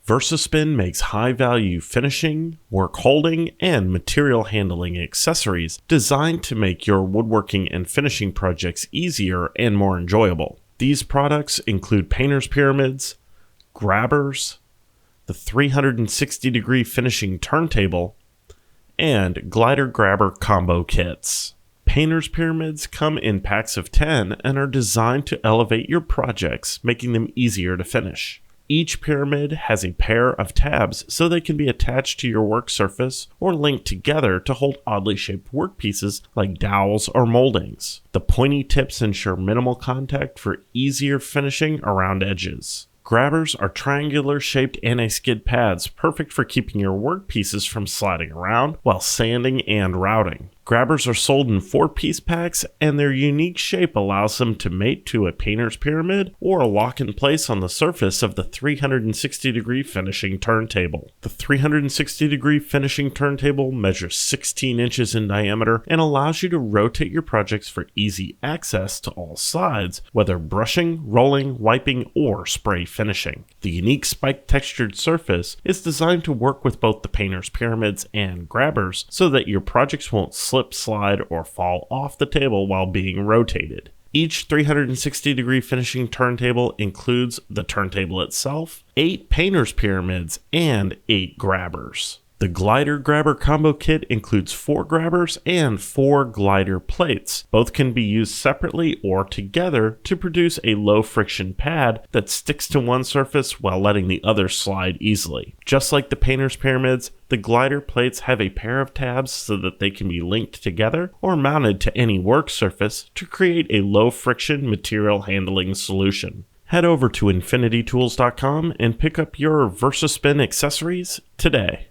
VersaSpin makes high-value finishing, work holding, and material handling accessories designed to make your woodworking and finishing projects easier and more enjoyable. These products include painter's pyramids, grabbers, the 360-degree finishing turntable, and glider grabber combo kits. Painter's pyramids come in packs of 10 and are designed to elevate your projects, making them easier to finish. Each pyramid has a pair of tabs so they can be attached to your work surface or linked together to hold oddly shaped workpieces like dowels or moldings. The pointy tips ensure minimal contact for easier finishing around edges. Grabbers are triangular shaped anti-skid pads perfect for keeping your workpieces from sliding around while sanding and routing. Grabbers are sold in 4-piece packs, and their unique shape allows them to mate to a painter's pyramid or lock in place on the surface of the 360-degree finishing turntable. The 360-degree finishing turntable measures 16 inches in diameter and allows you to rotate your projects for easy access to all sides, whether brushing, rolling, wiping, or spray finishing. The unique spike textured surface is designed to work with both the painter's pyramids and grabbers so that your projects won't slip, slide, or fall off the table while being rotated. Each 360-degree finishing turntable includes the turntable itself, 8 painter's pyramids, and 8 grabbers. The glider grabber combo kit includes 4 grabbers and 4 glider plates. Both can be used separately or together to produce a low friction pad that sticks to one surface while letting the other slide easily. Just like the painter's pyramids, the glider plates have a pair of tabs so that they can be linked together or mounted to any work surface to create a low friction material handling solution. Head over to infinitytools.com and pick up your VersaSpin accessories today.